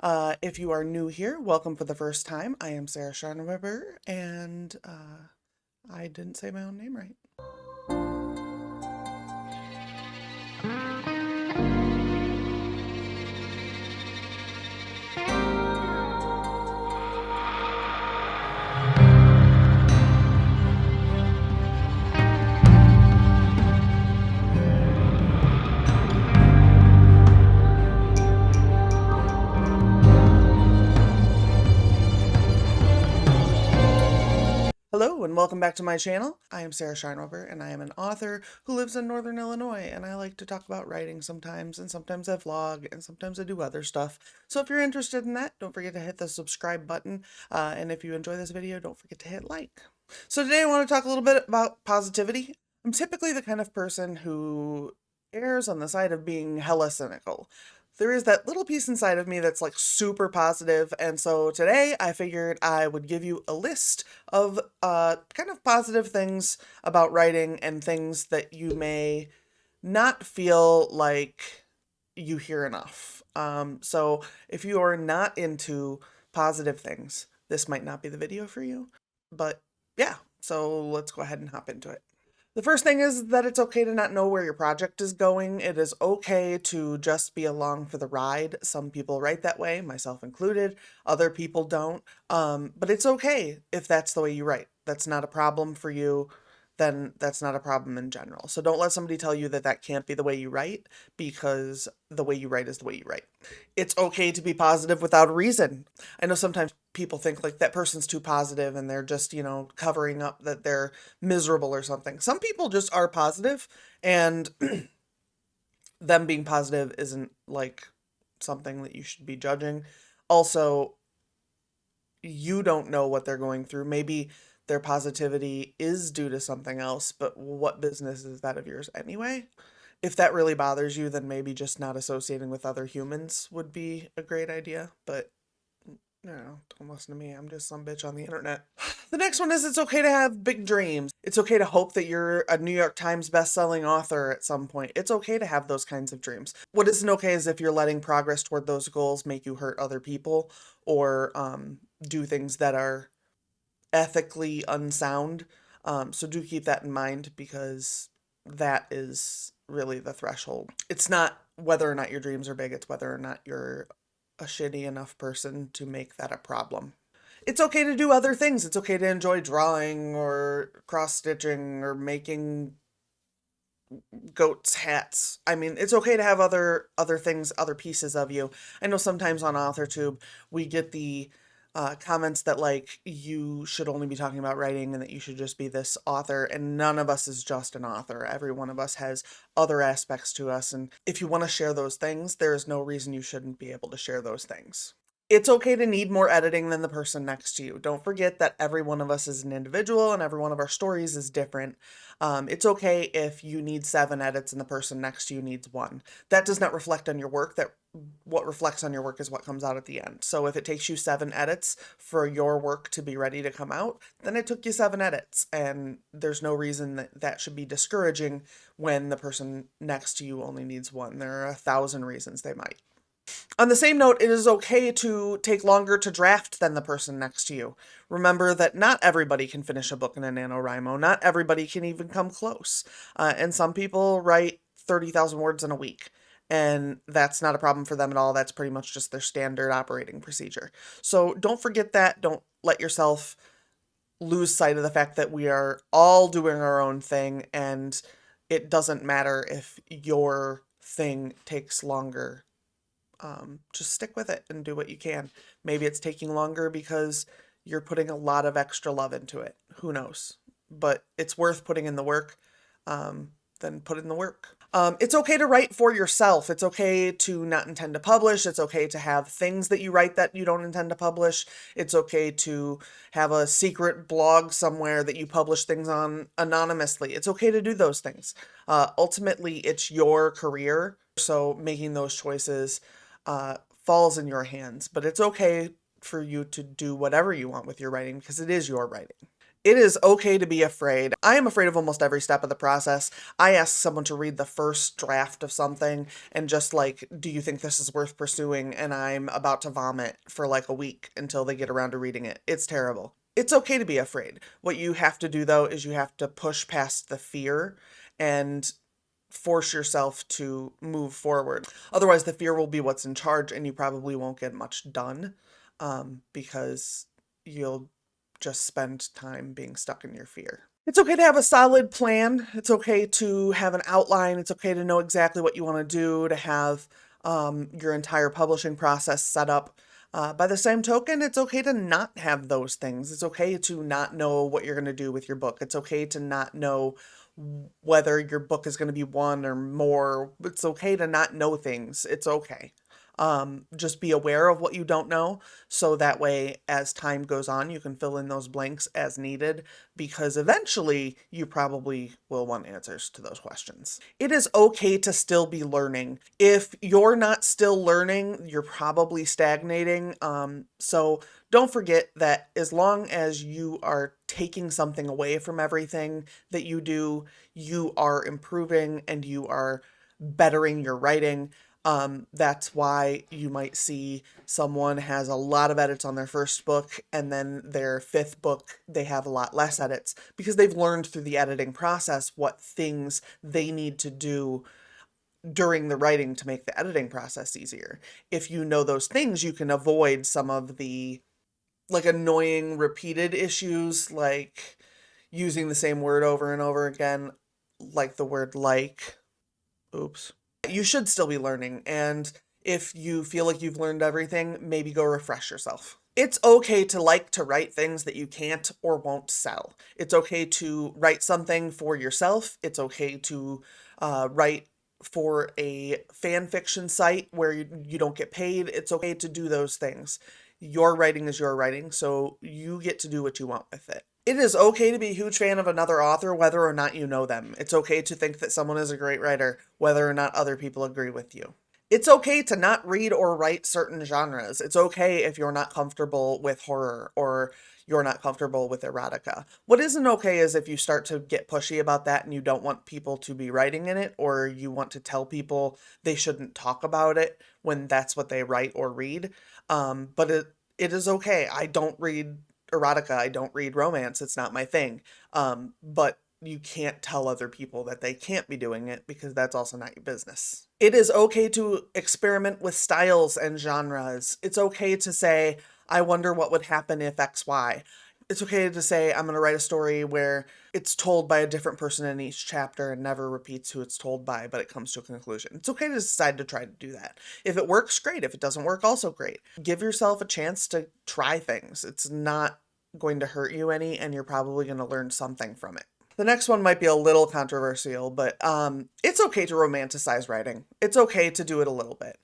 If you are new here, welcome for the first time. I am Sarah Scharnweber, and I didn't say my own name right. Hello and welcome back to my channel. I am Sarah Scharnweber and I am an author who lives in Northern Illinois, and I like to talk about writing sometimes, and sometimes I vlog, and sometimes I do other stuff. So if you're interested in that, don't forget to hit the subscribe button, and if you enjoy this video, don't forget to hit like. So today I want to talk a little bit about positivity. I'm typically the kind of person who errs on the side of being hella cynical. There is that little piece inside of me that's like super positive, and so today I figured I would give you a list of kind of positive things about writing and things that you may not feel like you hear enough. So if you are not into positive things, this might not be the video for you, but yeah, so let's go ahead and hop into it. The first thing is that it's okay to not know where your project is going. It is okay to just be along for the ride. Some people write that way, myself included. Other people don't. But it's okay if that's the way you write. That's not a problem for you. Then that's not a problem in general. So don't let somebody tell you that that can't be the way you write, because the way you write is the way you write. It's okay to be positive without a reason. I know sometimes people think like that person's too positive and they're just, covering up that they're miserable or something. Some people just are positive, and them being positive isn't like something that you should be judging. Also, you don't know what they're going through. Maybe their positivity is due to something else, but what business is that of yours anyway? If that really bothers you, then maybe just not associating with other humans would be a great idea, but no, don't listen to me. I'm just some bitch on the internet. The next one is it's okay to have big dreams. It's okay to hope that you're a New York Times best-selling author at some point. It's okay to have those kinds of dreams. What isn't okay is if you're letting progress toward those goals make you hurt other people, or do things that are ethically unsound. So do keep that in mind, because that is really the threshold. It's not whether or not your dreams are big, it's whether or not you're a shitty enough person to make that a problem. It's okay to do other things. It's okay to enjoy drawing or cross-stitching or making goats hats. I mean, it's okay to have other things, other pieces of you. I know sometimes on authortube we get the comments that like you should only be talking about writing and that you should just be this author, and none of us is just an author. Every one of us has other aspects to us, and if you want to share those things, there is no reason you shouldn't be able to share those things. It's okay to need more editing than the person next to you. Don't forget that every one of us is an individual and every one of our stories is different. It's okay if you need 7 edits and the person next to you needs 1. That does not reflect on your work. What reflects on your work is what comes out at the end. So if it takes you 7 edits for your work to be ready to come out, then it took you 7 edits. And there's no reason that that should be discouraging when the person next to you only needs 1. There are 1,000 reasons they might. On the same note, it is okay to take longer to draft than the person next to you. Remember that not everybody can finish a book in a NaNoWriMo. Not everybody can even come close. And some people write 30,000 words in a week, and that's not a problem for them at all. That's pretty much just their standard operating procedure. So don't forget that. Don't let yourself lose sight of the fact that we are all doing our own thing, and it doesn't matter if your thing takes longer. Just stick with it and do what you can. Maybe it's taking longer because you're putting a lot of extra love into it. Who knows? But it's worth putting in the work. Then put in the work. It's okay to write for yourself. It's okay to not intend to publish. It's okay to have things that you write that you don't intend to publish. It's okay to have a secret blog somewhere that you publish things on anonymously. It's okay to do those things. Ultimately, it's your career, so making those choices falls in your hands. But it's okay for you to do whatever you want with your writing, because it is your writing. It is okay to be afraid. I am afraid of almost every step of the process. I ask someone to read the first draft of something and just like, do you think this is worth pursuing? And I'm about to vomit for like a week until they get around to reading it. It's terrible. It's okay to be afraid. What you have to do though is you have to push past the fear and force yourself to move forward. Otherwise, the fear will be what's in charge and you probably won't get much done because you'll just spend time being stuck in your fear. It's okay to have a solid plan. It's okay to have an outline. It's okay to know exactly what you want to do, to have your entire publishing process set up. By the same token, it's okay to not have those things. It's okay to not know what you're going to do with your book. It's okay to not know whether your book is going to be one or more. It's okay to not know things. It's okay. Just be aware of what you don't know, so that way, as time goes on, you can fill in those blanks as needed, because eventually you probably will want answers to those questions. It is okay to still be learning. If you're not still learning, you're probably stagnating. So don't forget that as long as you are taking something away from everything that you do, you are improving and you are bettering your writing. That's why you might see someone has a lot of edits on their first book, and then their fifth book, they have a lot less edits because they've learned through the editing process what things they need to do during the writing to make the editing process easier. If you know those things, you can avoid some of the like annoying repeated issues, like using the same word over and over again, like the word like. Oops. You should still be learning, and if you feel like you've learned everything, maybe go refresh yourself. It's okay to like to write things that you can't or won't sell. It's okay to write something for yourself. It's okay to write for a fan fiction site where you don't get paid. It's okay to do those things. Your writing is your writing, so you get to do what you want with it. It is okay to be a huge fan of another author, whether or not you know them. It's okay to think that someone is a great writer, whether or not other people agree with you. It's okay to not read or write certain genres. It's okay if you're not comfortable with horror or you're not comfortable with erotica. What isn't okay is if you start to get pushy about that and you don't want people to be writing in it, or you want to tell people they shouldn't talk about it when that's what they write or read. But it is okay. I don't read erotica. I don't read romance. It's not my thing. But you can't tell other people that they can't be doing it because that's also not your business. It is okay to experiment with styles and genres. It's okay to say, I wonder what would happen if XY. It's okay to say, I'm going to write a story where it's told by a different person in each chapter and never repeats who it's told by, but it comes to a conclusion. It's okay to decide to try to do that. If it works, great. If it doesn't work, also great. Give yourself a chance to try things. It's not going to hurt you any, and you're probably going to learn something from it. The next one might be a little controversial, but it's okay to romanticize writing. It's okay to do it a little bit.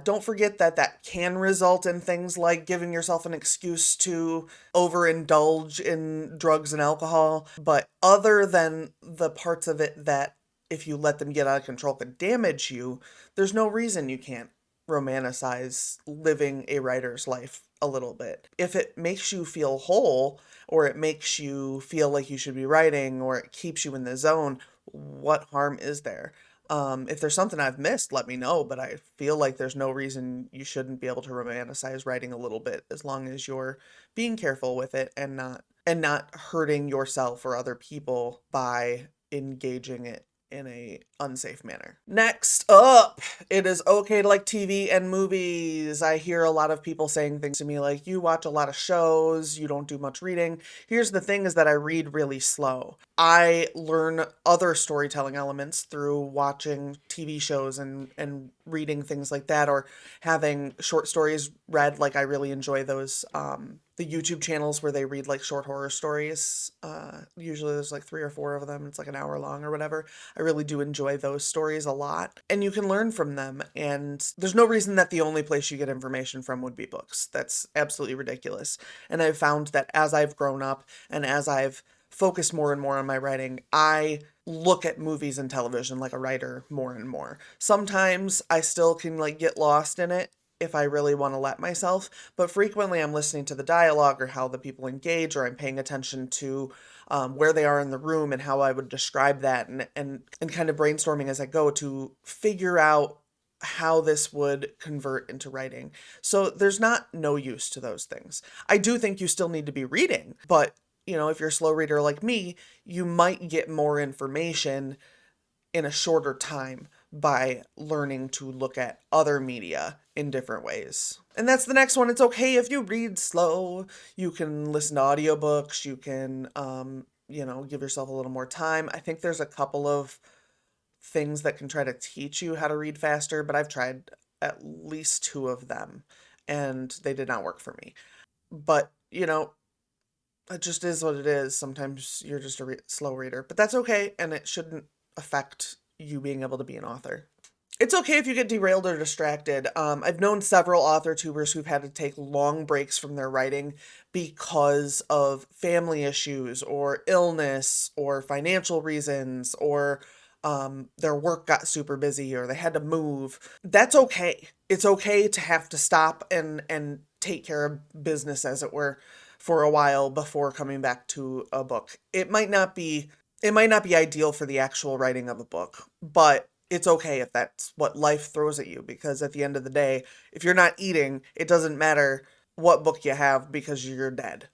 Don't forget that that can result in things like giving yourself an excuse to overindulge in drugs and alcohol. But other than the parts of it that, if you let them get out of control, could damage you, there's no reason you can't romanticize living a writer's life a little bit. If it makes you feel whole, or it makes you feel like you should be writing, or it keeps you in the zone, what harm is there? If there's something I've missed, let me know, but I feel like there's no reason you shouldn't be able to romanticize writing a little bit, as long as you're being careful with it and not hurting yourself or other people by engaging it in a unsafe manner. Next up, it is okay to like TV and movies. I hear a lot of people saying things to me like, you watch a lot of shows, you don't do much reading. Here's the thing is that I read really slow. I learn other storytelling elements through watching TV shows and reading things like that, or having short stories read. Like I really enjoy those the YouTube channels where they read like short horror stories. Usually there's like 3 or 4 of them. It's like an hour long or whatever. I really do enjoy those stories a lot, and you can learn from them. And there's no reason that the only place you get information from would be books. That's absolutely ridiculous. And I've found that as I've grown up and as I've focused more and more on my writing, I look at movies and television like a writer more and more. Sometimes I still can like get lost in it, if I really want to let myself, but frequently I'm listening to the dialogue or how the people engage, or I'm paying attention to where they are in the room and how I would describe that, and kind of brainstorming as I go to figure out how this would convert into writing. So there's not no use to those things. I do think you still need to be reading, but if you're a slow reader like me, you might get more information in a shorter time by learning to look at other media in different ways. And that's the next one. It's okay if you read slow. You can listen to audiobooks. You can, give yourself a little more time. I think there's a couple of things that can try to teach you how to read faster, but I've tried at least two of them and they did not work for me. But, it just is what it is. Sometimes you're just a slow reader, but that's okay, and it shouldn't affect you being able to be an author. It's okay if you get derailed or distracted. I've known several author tubers who've had to take long breaks from their writing because of family issues or illness or financial reasons, or their work got super busy or they had to move. That's okay. It's okay to have to stop and take care of business, as it were, for a while before coming back to a book. It might not be ideal for the actual writing of a book, but it's okay if that's what life throws at you, because at the end of the day, if you're not eating, it doesn't matter what book you have because you're dead.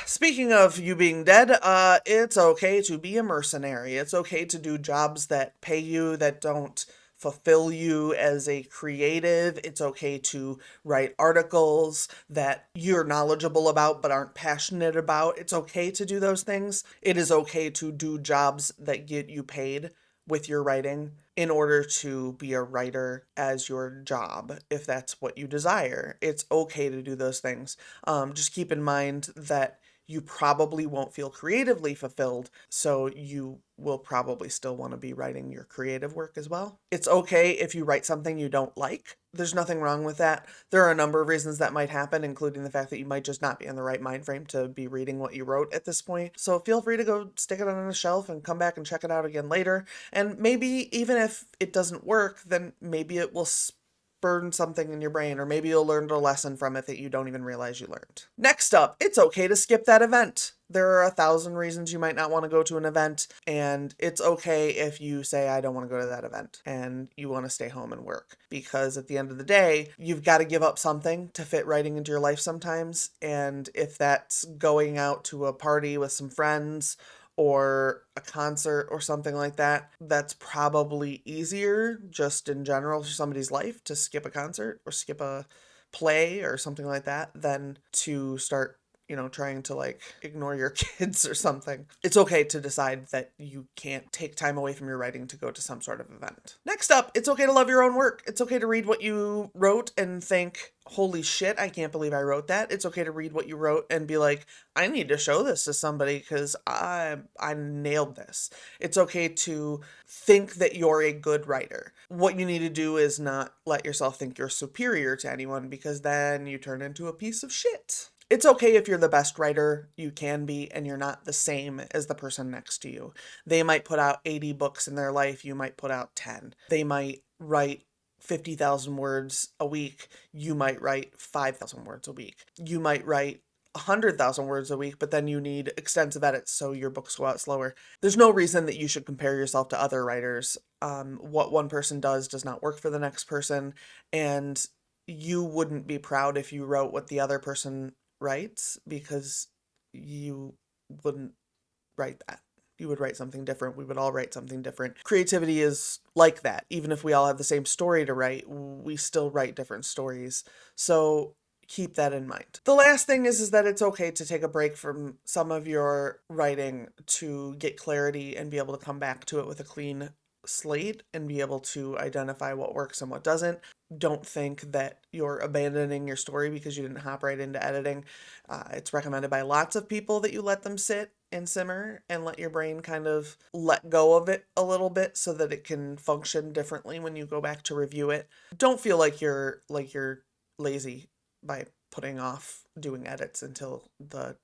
Speaking of you being dead, it's okay to be a mercenary. It's okay to do jobs that pay you, that don't fulfill you as a creative. It's okay to write articles that you're knowledgeable about but aren't passionate about. It's okay to do those things. It is okay to do jobs that get you paid with your writing in order to be a writer as your job, if that's what you desire. It's okay to do those things. Just keep in mind that you probably won't feel creatively fulfilled, so you will probably still want to be writing your creative work as well. It's okay if you write something you don't like. There's nothing wrong with that. There are a number of reasons that might happen, including the fact that you might just not be in the right mind frame to be reading what you wrote at this point. So feel free to go stick it on a shelf and come back and check it out again later. And maybe even if it doesn't work, then maybe it will burn something in your brain, or maybe you'll learn a lesson from it that you don't even realize you learned. Next up, it's okay to skip that event. There are 1,000 reasons you might not want to go to an event, and it's okay if you say, I don't want to go to that event, and you want to stay home and work. Because at the end of the day, you've got to give up something to fit writing into your life sometimes, and if that's going out to a party with some friends, or a concert or something like that, that's probably easier just in general for somebody's life to skip a concert or skip a play or something like that than to start trying to ignore your kids or something. It's okay to decide that you can't take time away from your writing to go to some sort of event. Next up, it's okay to love your own work. It's okay to read what you wrote and think, holy shit, I can't believe I wrote that. It's okay to read what you wrote and be like, I need to show this to somebody because I nailed this. It's okay to think that you're a good writer. What you need to do is not let yourself think you're superior to anyone, because then you turn into a piece of shit. It's okay if you're the best writer you can be and you're not the same as the person next to you. They might put out 80 books in their life, you might put out 10. They might write 50,000 words a week, you might write 5,000 words a week. You might write 100,000 words a week, but then you need extensive edits so your books go out slower. There's no reason that you should compare yourself to other writers. What one person does not work for the next person, and you wouldn't be proud if you wrote what the other person writes, because you wouldn't write that. You would write something different. We would all write something different. Creativity is like that. Even if we all have the same story to write, we still write different stories. So keep that in mind. The last thing is that it's okay to take a break from some of your writing to get clarity and be able to come back to it with a clean slate and be able to identify what works and what doesn't. Don't think that you're abandoning your story because you didn't hop right into editing. It's recommended by lots of people that you let them sit and simmer and let your brain kind of let go of it a little bit so that it can function differently when you go back to review it. Don't feel like you're lazy by putting off doing edits until the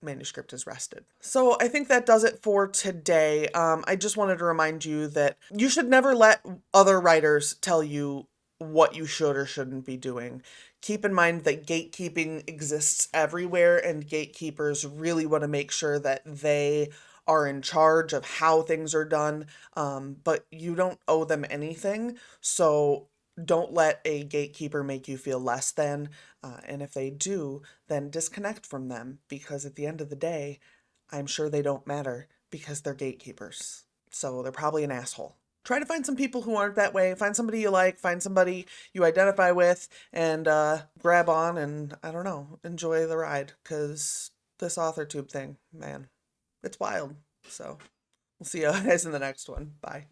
manuscript is rested. So I think that does it for today. I just wanted to remind you that you should never let other writers tell you what you should or shouldn't be doing. Keep in mind that gatekeeping exists everywhere, and gatekeepers really want to make sure that they are in charge of how things are done, but you don't owe them anything. So don't let a gatekeeper make you feel less than. And if they do, then disconnect from them, because at the end of the day, I'm sure they don't matter because they're gatekeepers. So they're probably an asshole. Try to find some people who aren't that way. Find somebody you like, find somebody you identify with, and grab on and, I don't know, enjoy the ride. Because this authortube thing, man, it's wild. So we'll see you guys in the next one. Bye.